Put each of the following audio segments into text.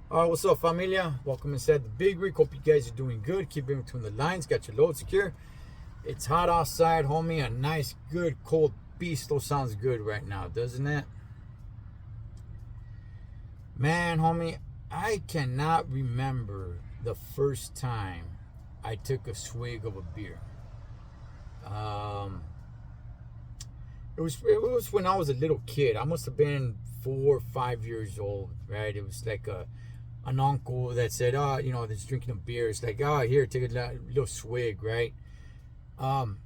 What's up, familia? Welcome inside the Big Rig. Hope you guys are doing good. Keep in between the lines. Got your load secure. It's hot outside, homie. A nice, good, cold Pisto sounds good right now, doesn't it? Man, homie, I cannot remember the first time I took a swig of a beer. Um, it was when I was a little kid. I must have been 4 or 5 years old, right? It was like an uncle that said, "Oh, that's drinking a beer." It's like, "Oh, here, take a little swig," right? Um,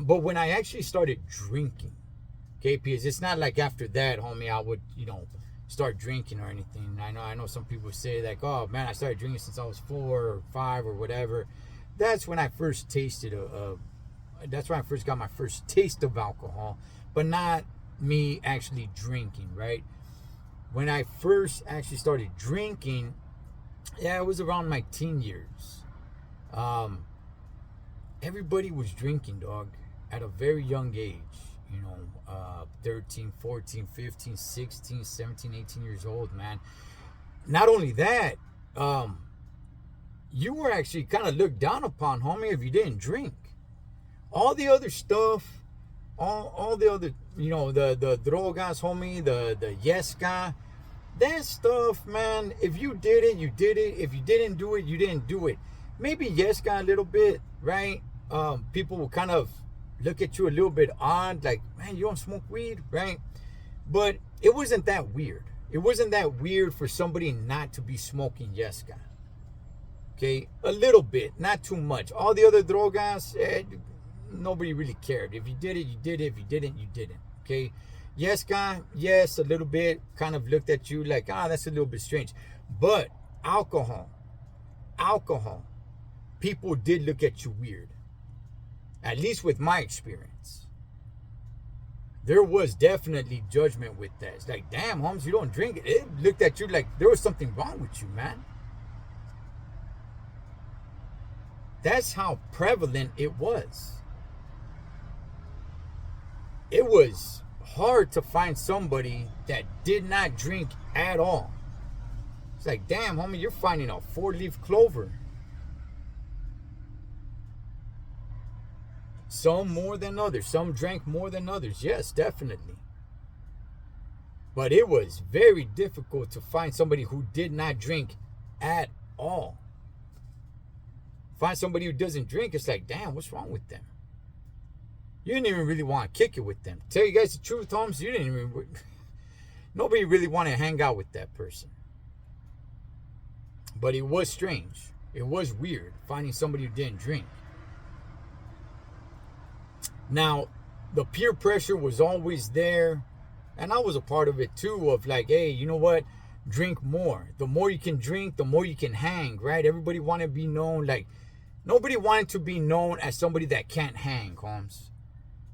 but when I actually started drinking, okay, because it's not like after that, homie, I would, start drinking or anything. I know some people say like, "Oh man, I started drinking since I was 4 or 5 or whatever." That's when I first tasted that's when I first got my first taste of alcohol, but not me actually drinking, right? When I first actually started drinking, yeah, it was around my teen years. Um, Everybody was drinking, dog, at a very young age. 13, 14, 15, 16, 17, 18 years old, man. Not only that, um, you were actually kind of looked down upon, homie, if you didn't drink. All the other stuff, all the other, the drogas, homie, the yes guy, that stuff, man. If you did it, you did it. If you didn't do it, you didn't do it. Maybe yes guy a little bit, right? People will kind of look at you a little bit odd, like, man, you don't smoke weed, right? But it wasn't that weird. It wasn't that weird for somebody not to be smoking yes guy. Okay, a little bit, not too much. All the other drogas, nobody really cared. If you did it, you did it. If you didn't, you didn't. Okay, yes, guy, yes, a little bit. Kind of looked at you like, that's a little bit strange. But alcohol, alcohol, people did look at you weird. At least with my experience, there was definitely judgment with that. It's like, damn, Holmes, you don't drink it. It looked at you like there was something wrong with you, man. That's how prevalent it was. It was hard to find somebody that did not drink at all. It's like, damn, homie, you're finding a 4-leaf clover. Some more than others. Some drank more than others. Yes, definitely. But it was very difficult to find somebody who did not drink at all. Find somebody who doesn't drink, it's like, damn, what's wrong with them? You didn't even really want to kick it with them. Tell you guys the truth, Holmes, you didn't even... Nobody really wanted to hang out with that person. But it was strange. It was weird finding somebody who didn't drink. Now, the peer pressure was always there. And I was a part of it too, of like, hey, you know what? Drink more. The more you can drink, the more you can hang, right? Everybody wanted to be known, like, nobody wanted to be known as somebody that can't hang, Holmes.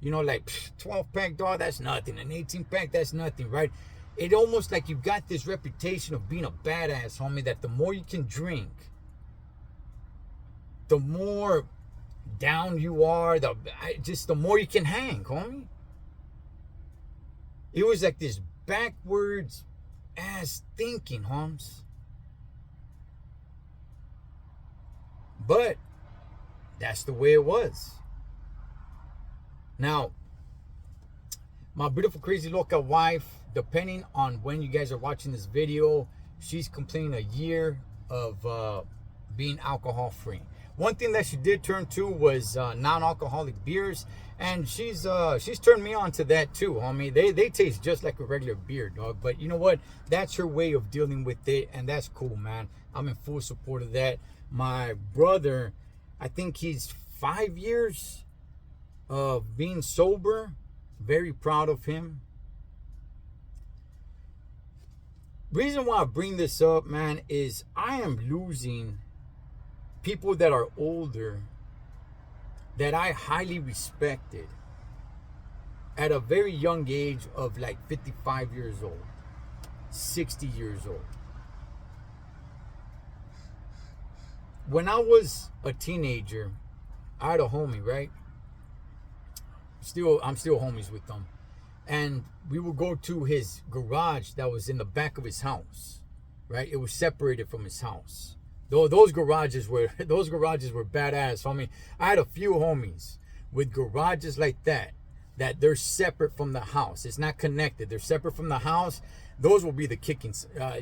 Like 12 pack, dog, that's nothing. An 18 pack, that's nothing, right? It almost like you got this reputation of being a badass, homie, that the more you can drink, the more down you are, the more you can hang, homie. It was like this backwards ass thinking, Holmes. But that's the way it was. Now, my beautiful, crazy, loca wife, depending on when you guys are watching this video, she's completing a year of being alcohol free. One thing that she did turn to was non-alcoholic beers, and she's turned me on to that too, homie. They taste just like a regular beer, dog. But you know what? That's her way of dealing with it, and that's cool, man. I'm in full support of that. My brother, I think he's 5 years of being sober. Very proud of him. Reason why I bring this up, man, is I am losing people that are older that I highly respected at a very young age of like 55 years old, 60 years old. When I was a teenager, I had a homie, right? I'm still homies with them. And we would go to his garage that was in the back of his house. right? It was separated from his house. Though those garages were badass, homie. I had a few homies with garages like that they're separate from the house. It's not connected. They're separate from the house. Those will be the kicking.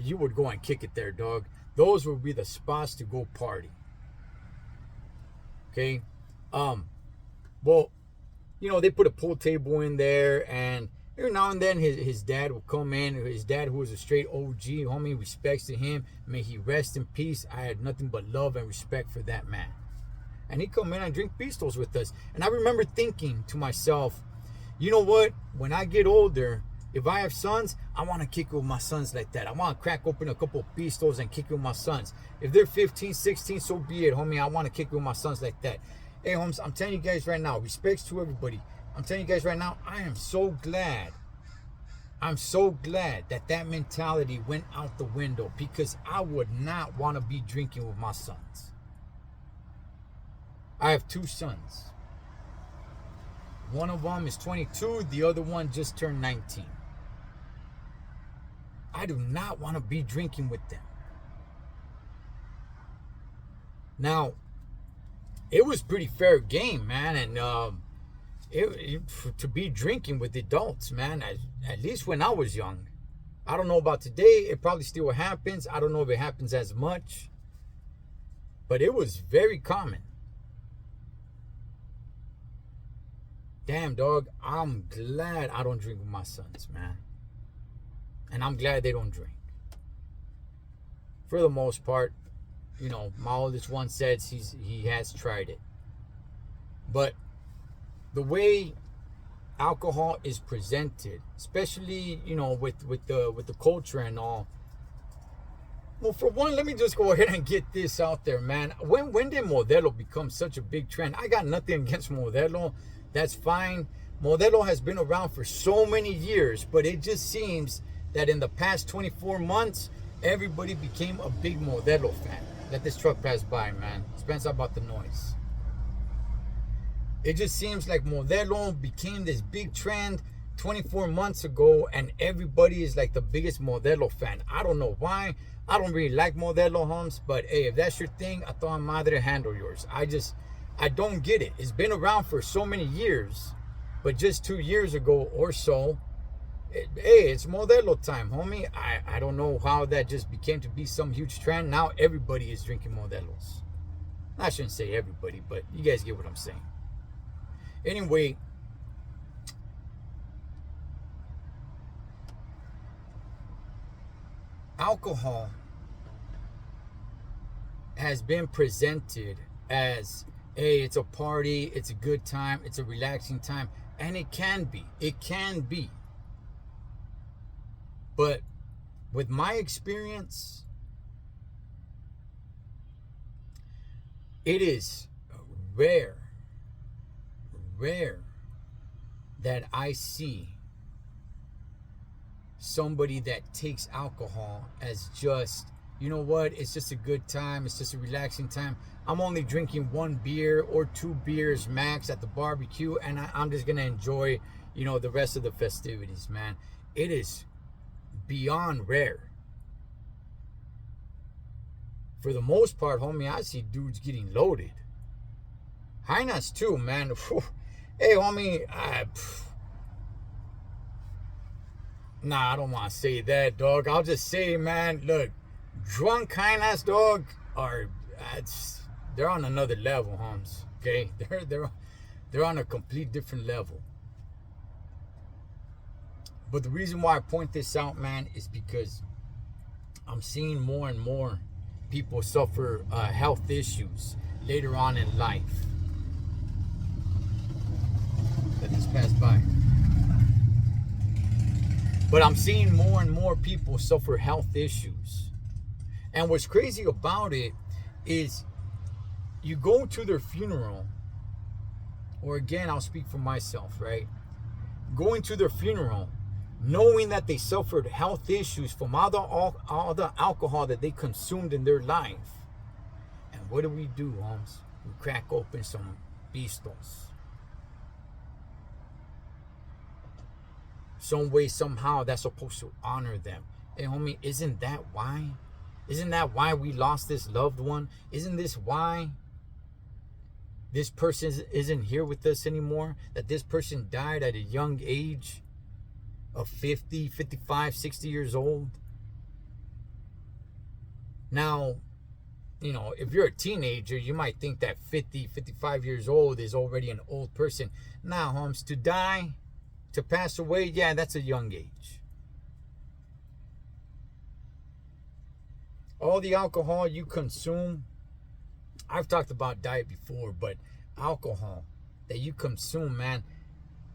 You would go and kick it there, dog. Those would be the spots to go party. Okay. Well, they put a pool table in there, and every now and then his dad will come in. His dad, who was a straight OG, homie, respects to him. May he rest in peace. I had nothing but love and respect for that man. And he'd come in and drink pistols with us. And I remember thinking to myself, you know what? When I get older, if I have sons, I want to kick with my sons like that. I want to crack open a couple of pistols and kick with my sons. If they're 15, 16, so be it, homie. I want to kick with my sons like that. Hey, homes, I'm telling you guys right now, respects to everybody. I'm telling you guys right now, I am so glad. I'm so glad that mentality went out the window, because I would not want to be drinking with my sons. I have 2 sons. One of them is 22. The other one just turned 19. I do not want to be drinking with them. Now, it was pretty fair game, man. And to be drinking with adults, man, at least when I was young. I don't know about today. It probably still happens. I don't know if it happens as much. But it was very common. Damn, dog, I'm glad I don't drink with my sons, man. And I'm glad they don't drink. For the most part, my oldest one says he has tried it. But the way alcohol is presented, especially, with the culture and all. Well, for one, let me just go ahead and get this out there, man. When did Modelo become such a big trend? I got nothing against Modelo. That's fine. Modelo has been around for so many years, but it just seems that in the past 24 months, everybody became a big Modelo fan. Let this truck pass by, man. Spence about the noise. It just seems like Modelo became this big trend 24 months ago, and everybody is like the biggest Modelo fan. I don't know why. I don't really like Modelo, homes, but hey, if that's your thing, a toda madre, handle yours. I don't get it. It's been around for so many years, but just 2 years ago or so, hey, it's Modelo time, homie. I don't know how that just became to be some huge trend. Now everybody is drinking Modelos. I shouldn't say everybody, but you guys get what I'm saying. Anyway, alcohol has been presented as, hey, it's a party, it's a good time, it's a relaxing time, and it can be. It can be. But with my experience, it is rare that I see somebody that takes alcohol as just, you know what, it's just a good time, it's just a relaxing time. I'm only drinking 1 beer or 2 beers max at the barbecue, and I'm just gonna enjoy, the rest of the festivities, man. It is beyond rare. For the most part, homie, I see dudes getting loaded. Highness too, man. Hey, homie, nah, I don't want to say that, dog. I'll just say, man, look, drunk Highness, dog, they're on another level, homes. Okay, they're on a complete different level. But the reason why I point this out, man, is because I'm seeing more and more people suffer health issues later on in life. Let this pass by. But I'm seeing more and more people suffer health issues. And what's crazy about it is you go to their funeral, or again, I'll speak for myself, right? Going to their funeral, knowing that they suffered health issues from all the alcohol that they consumed in their life. And what do? Homes? We crack open some pistols. Some way, somehow, that's supposed to honor them. Hey, homie, isn't that why Isn't that why we lost this loved one? Isn't this why this person isn't here with us anymore? That this person died at a young age of 50, 55, 60 years old? Now, you know, if you're a teenager, you might think that 50, 55 years old is already an old person. Now, Holmes, to die, to pass away, yeah, that's a young age. All the alcohol you consume, I've talked about diet before, but alcohol that you consume, man,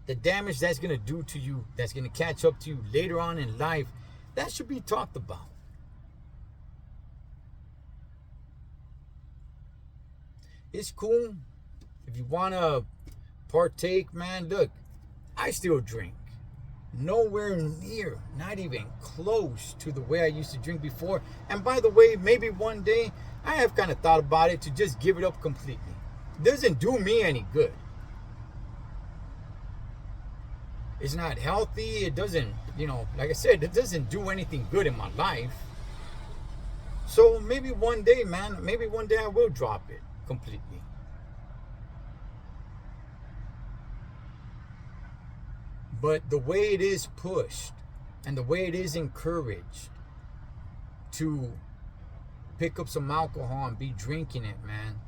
the damage that's going to do to you, that's going to catch up to you later on in life, that should be talked about. It's cool if you want to partake, man. Look, I still drink. Nowhere near, not even close to the way I used to drink before. And by the way, maybe one day I have kind of thought about it to just give it up completely. It doesn't do me any good. It's not healthy. It doesn't, you know, like I said, it doesn't do anything good in my life. So maybe one day, man, maybe one day I will drop it completely. But the way it is pushed and the way it is encouraged to pick up some alcohol and be drinking it, man,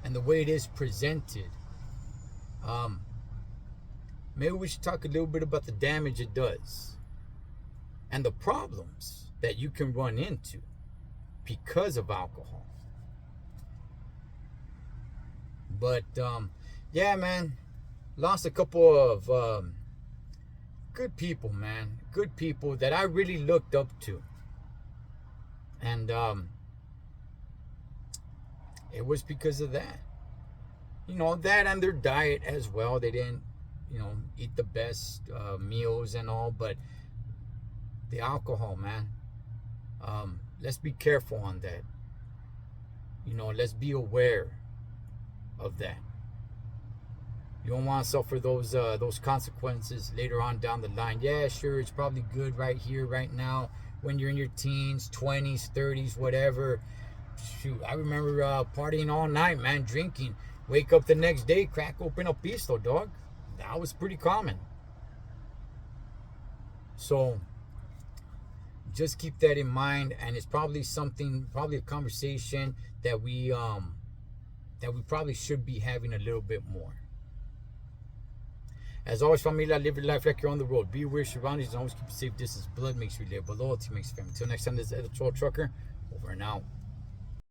and the way it is presented, maybe we should talk a little bit about the damage it does and the problems that you can run into because of alcohol. But yeah, man, lost a couple of good people, man. Good people that I really looked up to. And it was because of that. You know, that and their diet as well. They didn't, you know, eat the best meals and all. But the alcohol, man. Let's be careful on that. You know, let's be aware of that. You don't want to suffer those consequences later on down the line. Yeah, sure, it's probably good right here, right now, when you're in your teens, 20s, 30s, whatever. Shoot, I remember partying all night, man, drinking. Wake up the next day, crack open a pisto, dog. That was pretty common. So just keep that in mind, and it's probably something, probably a conversation that we probably should be having a little bit more. As always, familia, live your life like you're on the road. Be aware of surroundings and always keep a safe distance. Blood makes you live, but loyalty makes you family. Until next time, this is the Troll Trucker. Over and out.